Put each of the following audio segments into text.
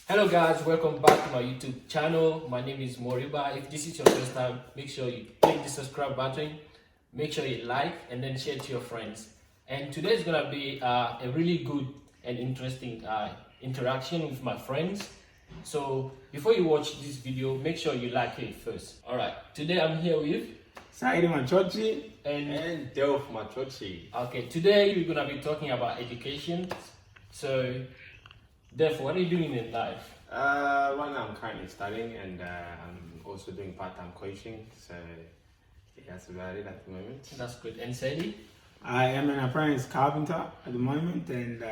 Hello guys, welcome back to my YouTube channel. My name is Moriba. If this is your first time, make sure you click the subscribe button, make sure you like and then share to your friends. And today is gonna be a really good and interesting interaction with my friends. So before you watch this video, make sure you like it first. Alright, today I'm here with Saidi Machochi and Delph Machochi. Okay, today we're gonna be talking about education. So Delph, what are you doing in life? Right now I'm currently studying and I'm also doing part-time coaching. So yeah, that's about it at the moment. That's good. And Saidi? I am an apprentice carpenter at the moment, and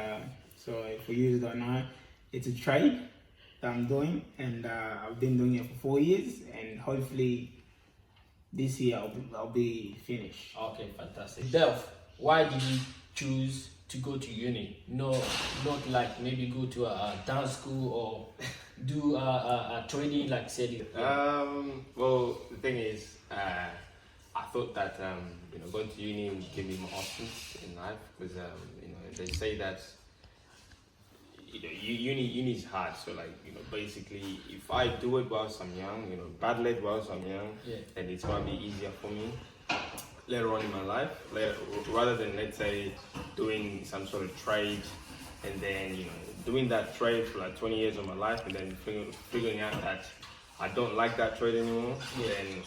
so for you who don't know, it's a trade that I'm doing, and I've been doing it for 4 years, and hopefully this year I'll be finished. Okay, fantastic. Delph, why did you choose to go to uni? No, not like maybe go to a dance school or do a trading like Saidi. Well, the thing is, I thought that going to uni would give me more options in life because they say that uni is hard. So basically, if I do it whilst I'm young, badly whilst I'm young, Yeah. then it's gonna be easier for me later on in my life, rather than, let's say, doing some sort of trade and then doing that trade for like 20 years of my life and then figuring out that I don't like that trade anymore. Yeah. Then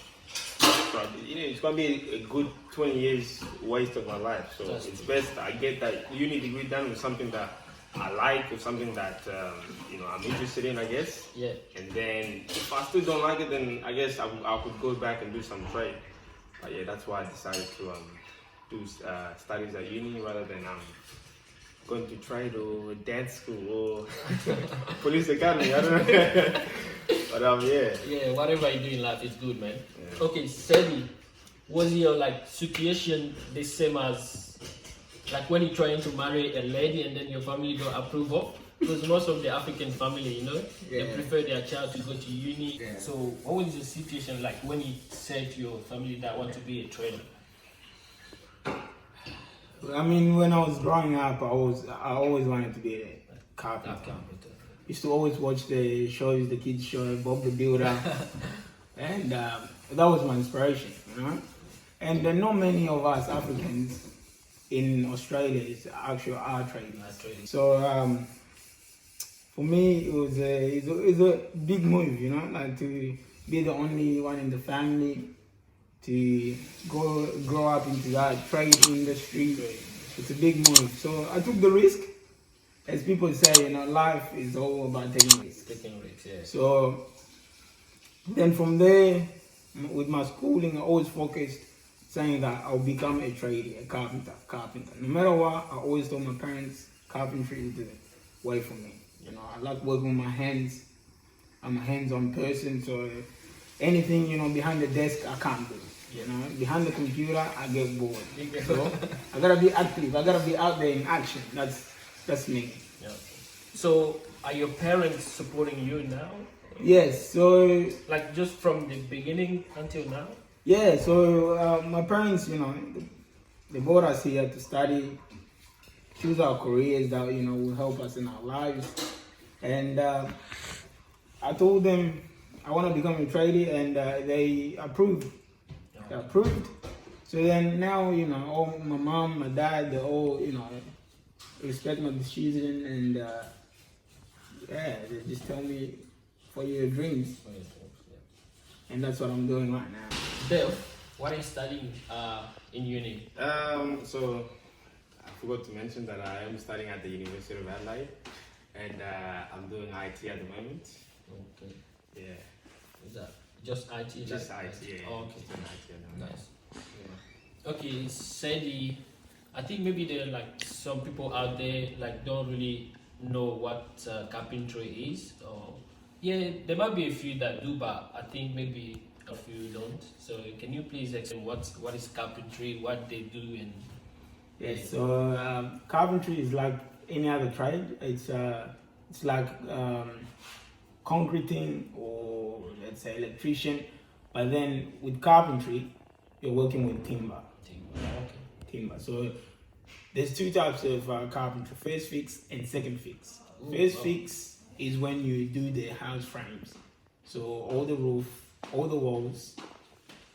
it's gonna be a good 20 years waste of my life. So it's best I get that uni degree done with something that I like, or something that I'm interested in, I guess. Yeah. And then if I still don't like it, then I guess I could go back and do some trade. But yeah, that's why I decided to do studies at uni rather than going to trade or dance school or police academy. I don't know. But yeah. Yeah, whatever you do in life is good, man. Yeah. Okay, Saidi, was your situation the same as like when you're trying to marry a lady and then your family don't approve of? Because most of the African family, they prefer their child to go to uni. Yeah. So what was the situation like when you said to your family that I want to be a trader? I mean, when I was growing up, I always wanted to be a carpenter. Used to always watch the shows, the kids show, Bob the Builder, and that was my inspiration, And not many of us Africans in Australia is actually are trading. So for me, it was a big move, like to be the only one in the family to grow up into that trade industry. It's a big move. So I took the risk. As people say, life is all about taking risks. Taking risks, yeah. So then from there, with my schooling, I always focused saying that I'll become a tradie, a carpenter. No matter what, I always told my parents, carpentry is the way for me. I like working with my hands. I'm a hands-on person, so anything, behind the desk, I can't do. Behind the computer, I get bored. So I gotta be active. I gotta be out there in action. That's me. Yeah. So are your parents supporting you now? Yes. So like just from the beginning until now? Yeah. So my parents, they brought us here to study, choose our careers that will help us in our lives, and I told them I want to become a tradie, and they approved. They approved. So then now, all my mom, my dad, they all, respect my decision, and they just tell me for your dreams. And that's what I'm doing right now. Delph, what are you studying in uni? So I forgot to mention that I am studying at the University of Adelaide, and I'm doing IT at the moment. Okay. Yeah. Is that just IT? Just IT, yeah. Oh, okay. Just doing IT at the moment. Nice. Yeah. Okay, Saidi, I think maybe there are some people out there don't really know what carpentry is. Or yeah, there might be a few that do, but I think maybe a few don't. So can you please explain what is carpentry, what they do, and yes. So carpentry is like any other trade. It's like concreting, or let's say electrician, but then with carpentry, you're working with timber. Timber. So there's two types of carpentry: first fix and second fix. Ooh, First fix is when you do the house frames. So all the roof, all the walls.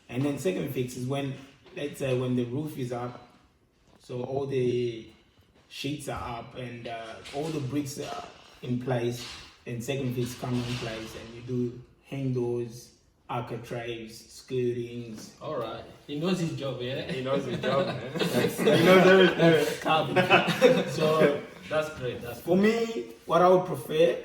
And then second fix is when, let's say when the roof is up, so all the sheets are up and all the bricks are in place, and second fix come in place, and you do hang doors, architraves, skirtings. All right. He knows his job, yeah? He knows his job, man. He knows everything. Carpentry. So That's great. That's for me, what I would prefer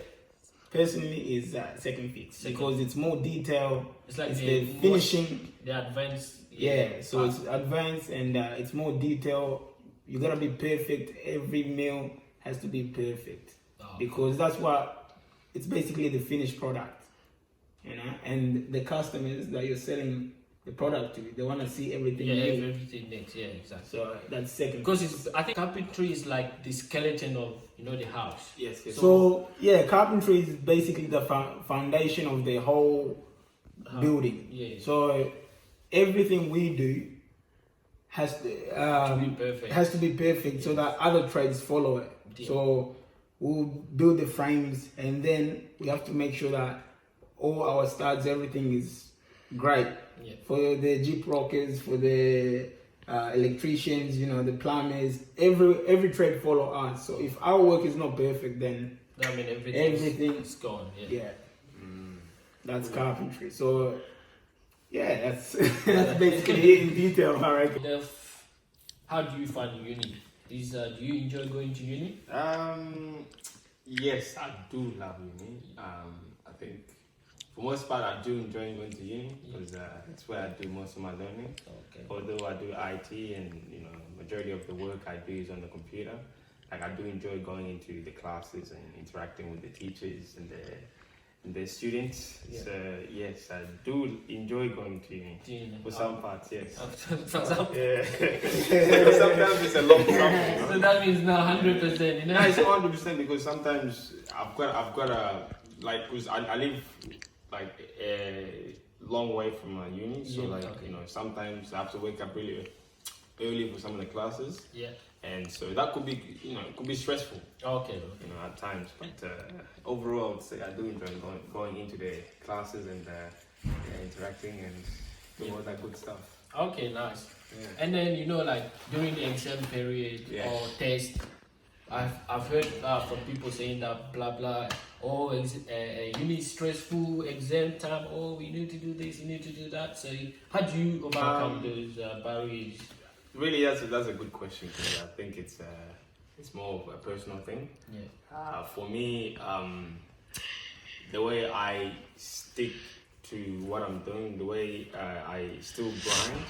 personally is second fix, because it's more detailed. It's like the finishing. The advanced. Yeah, so it's advanced and it's more detailed. You gotta be perfect. Every meal has to be perfect, because that's what it's basically the finished product, you know. And the customers that you're selling the product to, they want to see everything. Yeah, new. everything next. Yeah, exactly. So that's second. Because I think carpentry is like the skeleton of the house. Yes. So yeah, carpentry is basically the foundation of the whole building. Yeah. So everything we do has to be perfect. Has to be perfect, so that other trades follow it. Yeah. So we'll build the frames, and then we have to make sure that all our studs, everything is great. Yeah. For the jeep rockers, for the electricians, the plumbers, every trade follow us. So if our work is not perfect, then I mean everything is gone. yeah. That's carpentry. So yeah, that's basically it in detail. All right. Delph, how do you find uni? Do you enjoy going to uni? Yes, I do love uni. I think for most part I do enjoy going to uni, because it's where I do most of my learning. Okay. Although I do IT, and majority of the work I do is on the computer, like I do enjoy going into the classes and interacting with the teachers and the students. Yeah. So yes, I do enjoy going to uni. For some parts, yes. For some. Yeah. Sometimes it's a long process. So that means not 100%. No, it's not 100%, because sometimes I've got a because I live like a long way from my uni, so sometimes I have to wake up really early for some of the classes. Yeah. And so that could be it could be stressful. Okay. At times, but overall, I would say I do enjoy going into the classes and interacting and doing all that good stuff. Okay, nice. Yeah. And then like during the exam period or test, I've heard from people saying that blah blah. Oh, uni stressful, exam time. Oh, we need to do this, you need to do that. So how do you overcome those barriers? Really, that's a good question, because I think it's more of a personal thing. Yeah. For me, the way I stick to what I'm doing, the way I still grind,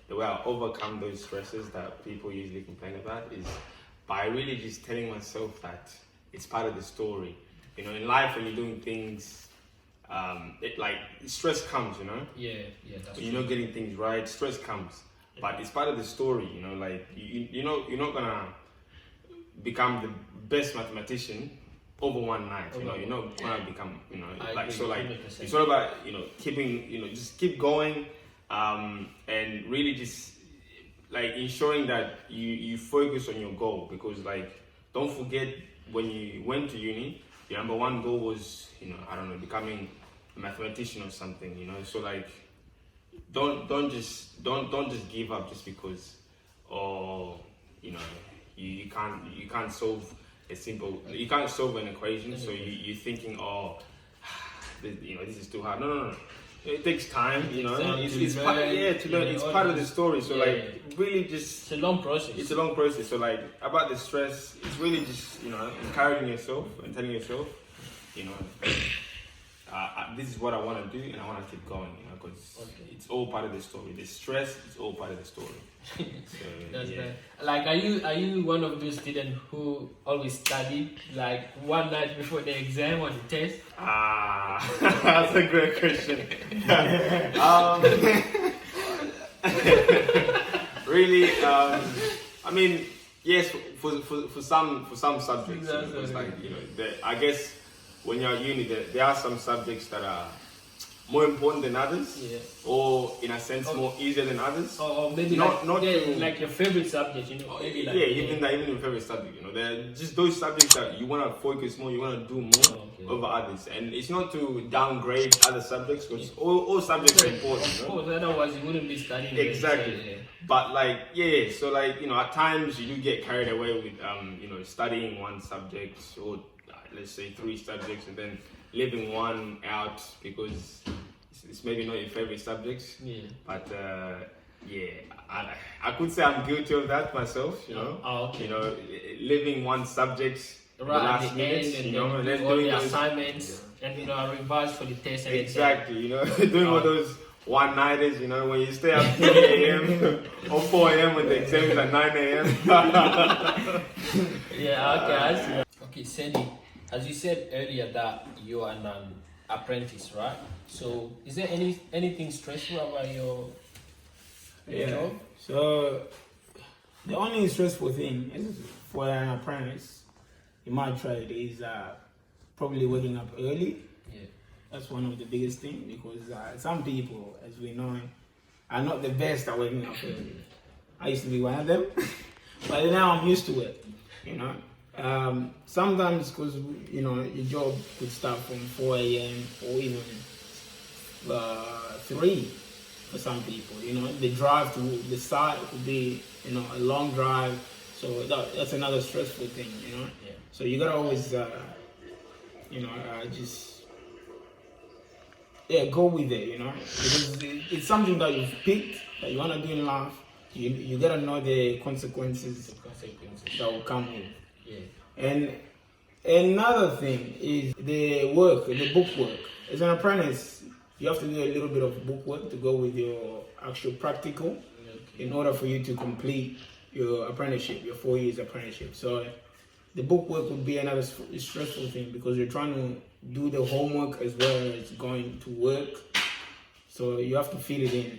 the way I overcome those stresses that people usually complain about, is by really just telling myself that it's part of the story. In life, when you're doing things, stress comes, Yeah, that's when you're not getting things right, stress comes. But it's part of the story, you're not gonna become the best mathematician over one night. You're not gonna become, it's all about keeping, just keep going, and really just ensuring that you focus on your goal, because don't forget, when you went to uni, your number one goal was becoming a mathematician or something. So don't just give up just because you can't solve you can't solve an equation, so you're thinking this is too hard. No. It takes time, it's part of, to learn. It's part of the story. So really just, it's a long process. It's a long process. So about the stress, it's really just encouraging yourself and telling yourself, this is what I want to do, and I want to keep going, because it's all part of the story. The stress is all part of the story. So, are you one of those students who always studied one night before the exam or the test? That's a great question. Really, I mean, yes, for some subjects, I guess when you're at uni, there are some subjects that are more important than others, Yeah. or in a sense more easier than others. Or maybe Not like your favorite subject, you know? Maybe like, even your favorite subject, you know, they're just those subjects that you want to focus more, you want to do more over others, and it's not to downgrade other subjects, because all subjects are important. Of course, otherwise you wouldn't be studying. Exactly. But like, so like, you know, at times you do get carried away with you know, studying one subject, or let's say 3 subjects, and then leaving one out because it's maybe not your favorite subjects. Yeah. But I could say I'm guilty of that myself, you know. Oh, okay. You know, leaving one subject Right the last at the minute, end, and you know, and then then all doing the those, assignments, and you know, revise for the test. And exactly, you know, doing all those one-nighters, you know, when you stay up 3 a.m. or 4 a.m. when the exam is at 9 a.m. Yeah, okay, I see. Okay, Saidi, as you said earlier that you are an apprentice, right? So, is there anything stressful about your job? So the only stressful thing is for an apprentice in my trade is probably waking up early. Yeah. That's one of the biggest things, because some people, as we know, are not the best at waking up early. I used to be one of them, but now I'm used to it, you know. Sometimes, because, you know, your job could start from 4 a.m. or even 3 for some people, you know. The drive to the site could be, you know, a long drive, so that's another stressful thing, you know. Yeah. So you gotta always, you know, go with it, you know, because it's something that you've picked, that you want to do in life. You gotta know the consequences that will come with. Yeah. And another thing is the book work. As an apprentice, you have to do a little bit of book work to go with your actual practical, in order for you to complete your apprenticeship, your 4 years apprenticeship. So the book work would be another stressful thing, because you're trying to do the homework as well as going to work. So you have to fit it in.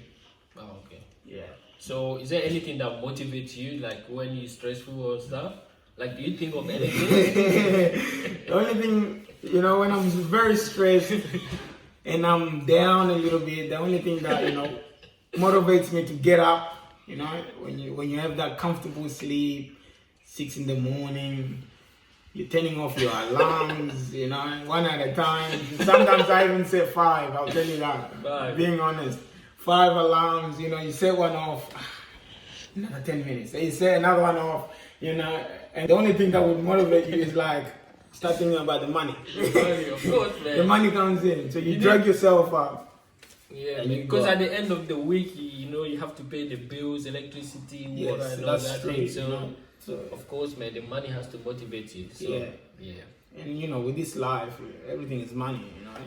Oh, okay. Yeah. So, is there anything that motivates you, like when you're stressful or stuff? Like, do you think of anything? The only thing, you know, when I'm very stressed and I'm down a little bit, the only thing that, you know, motivates me to get up, you know, when you have that comfortable sleep, 6 in the morning, you're turning off your alarms, you know, one at a time. Sometimes I even say 5, I'll tell you that. 5. Being honest. 5 alarms, you know, you set one off, another 10 minutes. Then you set another one off, you know, and the only thing that would motivate you is like, start thinking about the money. Of course, man. The money comes in, so you drag yourself up. Yeah, because at the end of the week, you know, you have to pay the bills, electricity, water, and all that true, thing. So, you know? So, of course, man, the money has to motivate you. So, yeah. And you know, with this life, everything is money. You know,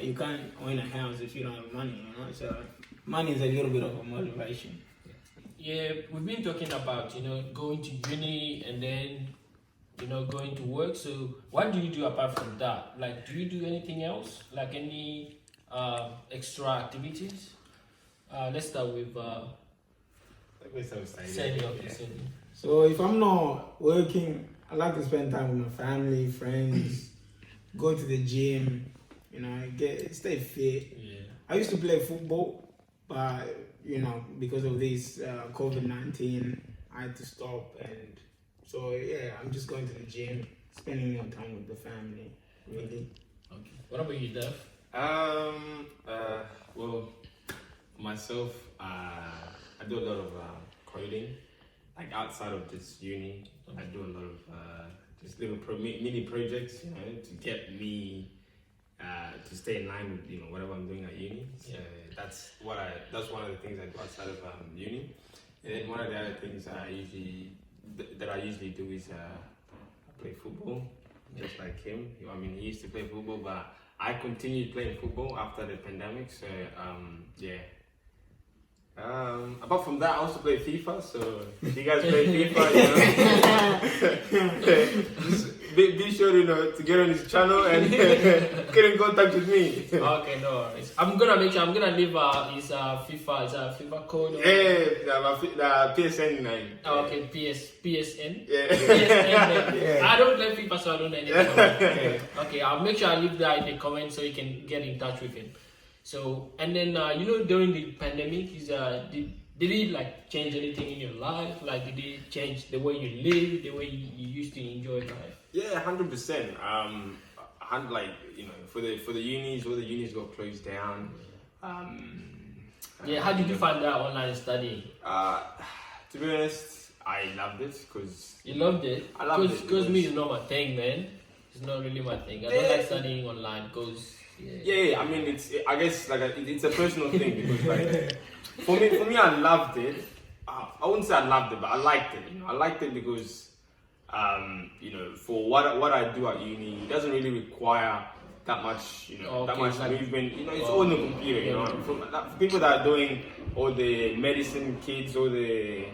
you can't own a house if you don't have money. You know, so money is a little bit of a motivation. Yeah, we've been talking about, you know, going to uni and then, you know, going to work. So, what do you do apart from that? Like, do you do anything else? Like any extra activities? Let's start with Saidi. So if I'm not working, I like to spend time with my family, friends, go to the gym, you know, stay fit. Yeah. I used to play football, but you know, because of this COVID-19, I had to stop, and so yeah, I'm just going to the gym, spending more time with the family, really. Okay. What about you, Delph? Well, myself, I do a lot of coding. Like outside of this uni, I do a lot of just little mini projects, you know, to get me to stay in line with, you know, whatever I'm doing at uni. So that's one of the things I do outside of uni. And then one of the other things I usually do is I play football, just like him. I mean, he used to play football, but I continued playing football after the pandemic. So apart from that, I also play FIFA. So if you guys play FIFA, you know, just be sure, you know, to get on his channel and get in contact with me. Okay, no worries. I'm gonna make sure. I'm gonna leave his FIFA code. The PSN 9. Oh, okay, PSN. Yeah. PSN. I don't play FIFA, so I don't know anything about it. Okay, I'll make sure I leave that in the comments so you can get in touch with him. So, and then during the pandemic, did it like change anything in your life? Like, did it change the way you live, the way you used to enjoy life? Yeah, 100%. Like for the unis, all the unis got closed down. How did you find out online studying? To be honest, I loved it because you loved it. I loved it because me is not my thing, man. It's not really my thing. I don't like studying online because. Yeah. I mean, I guess it's a personal thing because like for me, I loved it. I wouldn't say I loved it, but I liked it. I liked it because for what I do at uni, it doesn't really require that much, that much movement. It's all in the computer. For people that are doing all the medicine kids, all the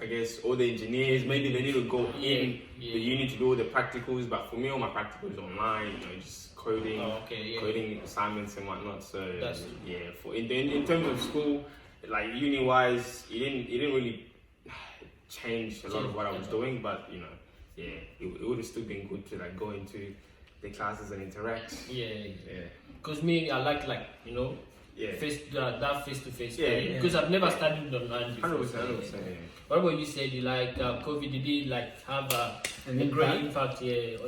engineers, maybe they need to go in the uni to do all the practicals. But for me, all my practicals online. Just coding, coding assignments and whatnot. So in terms of school, like uni wise, it didn't really change a lot of what I was doing. But it would have still been good to like go into the classes and interact. Because me, I like face-to-face because I've never studied online before. 100%. What about you? Said you like COVID? Did it like have a great impact on you?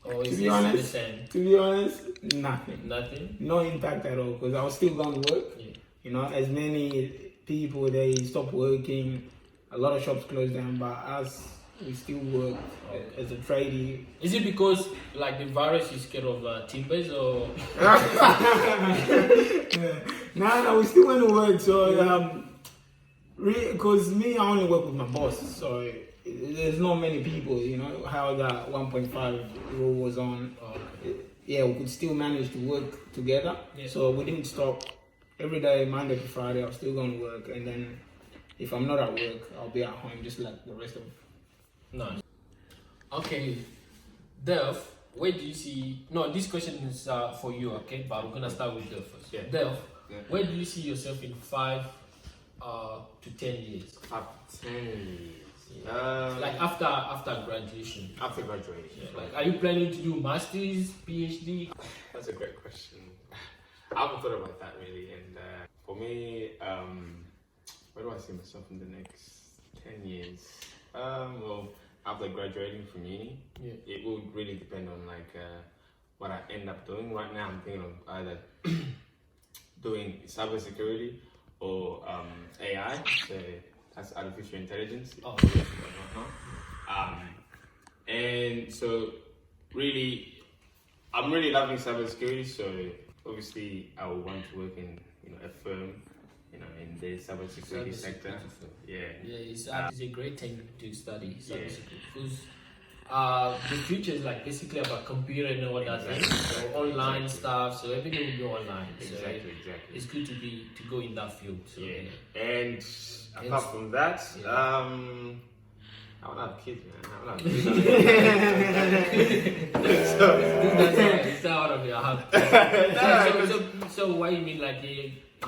Or is it the same? To be honest, nothing. Nothing. No impact at all because I was still going to work. As many people they stopped working, a lot of shops closed down, but us we still work as a tradie. Is it because like the virus is scared of timbers or? No, we still want to work. So because me, I only work with my boss, so there's not many people. How that 1.5 rule was on. We could still manage to work together. So we didn't stop. Every day, Monday to Friday, I'm still going to work, and then if I'm not at work, I'll be at home just like the rest of. Nice. Okay, Delph, where do you see? No, this question is for you, okay? But I'm gonna start with Delph first. Delph, where do you see yourself in 5 to 10 years? 5 to 10 years. Like after graduation. After graduation. Like, are you planning to do masters, PhD? That's a great question. I haven't thought about that really, and for me, where do I see myself in the next 10 years? Well, after graduating from uni, it will really depend on what I end up doing. Right now, I'm thinking of either doing cybersecurity or AI, so that's artificial intelligence. And so really, I'm really loving cybersecurity. So obviously, I would want to work in a firm. In the cybersecurity sector. It's a great thing to study cybersecurity because the future is like basically about computer and all that thing, so online stuff. So everything will be online. Exactly. It's good to go in that field. So, And apart from that, I want to have kids, man. It's out of your heart. So what you mean like?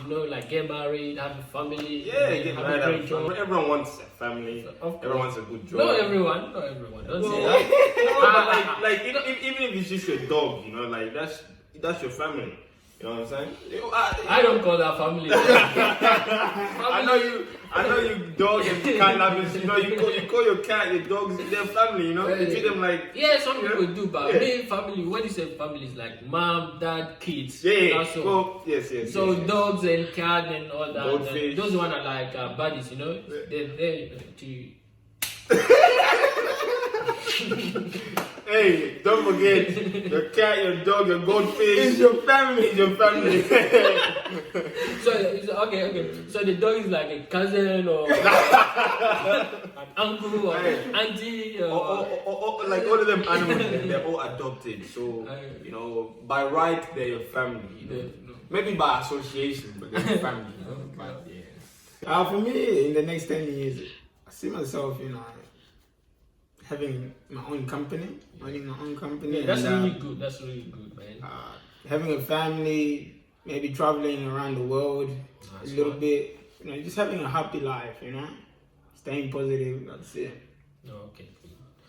Like get married, have a family. Get married, have a job. Everyone wants a family. Everyone wants a good job. Not everyone. Don't say that. Like even if it's just your dog, like that's your family. You know what I'm saying? I don't call that family. I know you dog and cat lovers. You call your cat, your dogs, their family. You treat them like some people do, but me family. When you say family, is like mom, dad, kids. Well, yes. So dogs and cat and all that. Goldfish. Those one are like buddies. They're to. Hey, don't forget your cat, your dog, your goldfish. It's your family. It's your family. So okay. So the dog is like a cousin or an uncle or an auntie or like all of them animals. They're all adopted. So by right they're your family. Maybe by association, but they're your family. But for me, in the next 10 years, I see myself, having my own company, owning my own company. That's really good. That's really good, man. Having a family, maybe traveling around the world a little bit. Just having a happy life. Staying positive. That's it. Okay.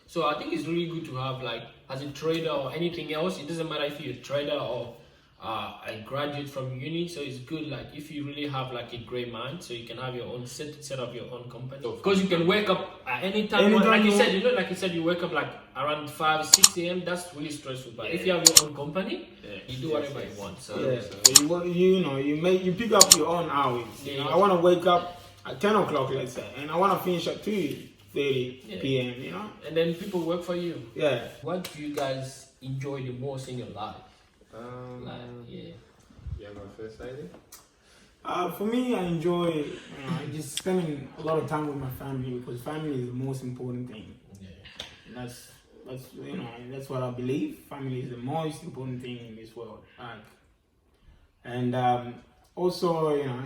So I think it's really good to have as a trader or anything else. It doesn't matter if you're a trader or I graduate from uni, so it's good. Like if you really have like a great mind, so you can have your own set up your own company. Because you can wake up at any time. Like you said, like you said, you wake up like around 5, 6 a.m. That's really stressful. But if you have your own company, you do whatever you want. So so you pick up your own hours. I want to wake up at 10 o'clock, let's say, and I want to finish at 2:30 p.m. And then people work for you. Yeah. What do you guys enjoy the most in your life? Yeah, my first idea. For me, I enjoy just spending a lot of time with my family, because family is the most important thing. And that's what I believe. Family is the most important thing in this world. And also,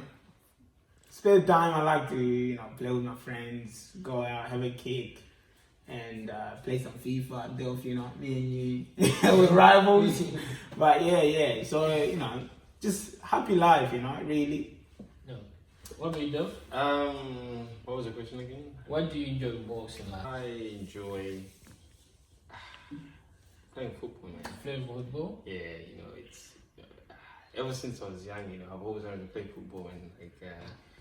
spare time. I like to play with my friends, go out, have a cake, and play some FIFA, Delph, me and you, with rivals. But yeah. So just happy life, really. No. What about you, Delph? What was the question again? What do you enjoy most in life? I enjoy playing football, man. Playing football? Yeah, it's ever since I was young, I've always wanted to play football, and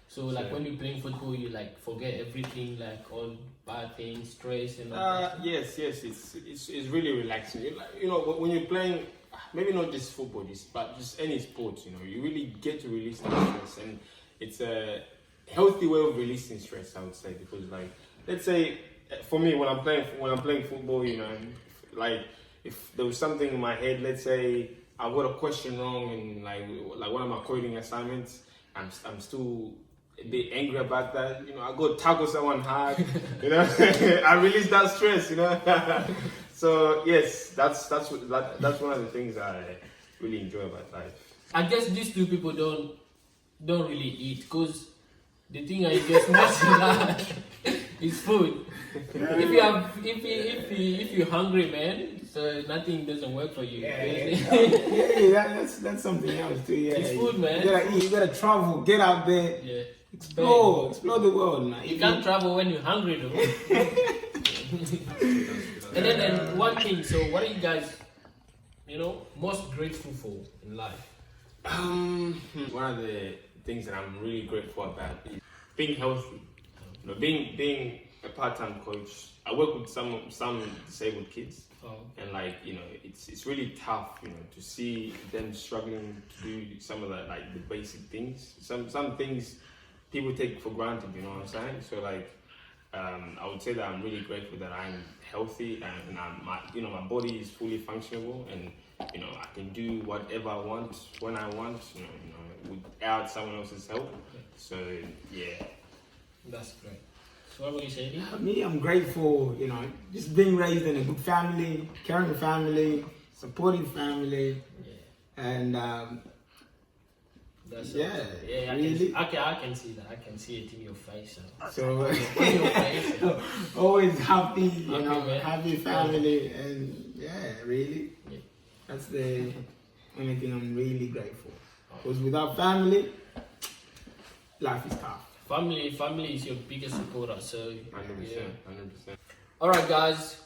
So when you're playing football, you like forget everything, like all bad things, stress, and all that. Yes, it's really relaxing. When you're playing, maybe not just football, but just any sport, you really get to release that stress, and it's a healthy way of releasing stress, I would say, because let's say for me when I'm playing football, like if there was something in my head, let's say I got a question wrong in like one of my coding assignments, I'm still a bit angry about that. I go tackle someone hard. I release that stress. So yes, that's one of the things I really enjoy about life. I guess these two people don't really eat, because the thing I guess most in life is food. If you're hungry, man, so nothing doesn't work for you. That's something else too. Yeah, it's food, man. You gotta eat. You gotta travel. Get out there. Yeah. Explore the world, man. You can't travel when you're hungry, though. And then one thing. So, what are you guys, most grateful for in life? One of the things that I'm really grateful about is being healthy. Being a part-time coach. I work with some disabled kids, and it's really tough, to see them struggling to do some of the the basic things. Some things people take for granted, you know what I'm saying? So I would say that I'm really grateful that I'm healthy, and my body is fully functionable, and I can do whatever I want when I want, without someone else's help. So yeah, that's great. So what would you say? Me, I'm grateful, just being raised in a good family, caring family, supportive family, and that's really. I can see that. I can see it in your face. So in your face. Always happy, Okay, happy family, and really, that's the only thing I'm really grateful. Because without family, life is tough. Family is your biggest supporter. So 100%. Alright guys,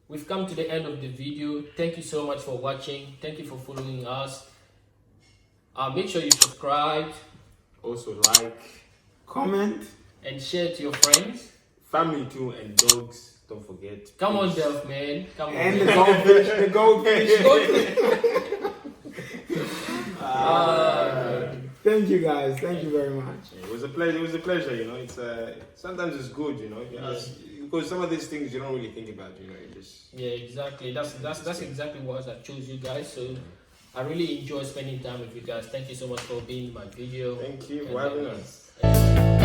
we've come to the end of the video. Thank you so much for watching. Thank you for following us. Make sure you subscribe. Also like, comment, and share to your friends. Family too, and dogs. Don't forget. Come on, Delph, man. Come on. And the goldfish. Thank you guys. Thank you very much. It was a pleasure. It's sometimes it's good, because some of these things you don't really think about, exactly. That's exactly why I chose you guys. So I really enjoy spending time with you guys. Thank you so much for being in my video. Thank you for having us.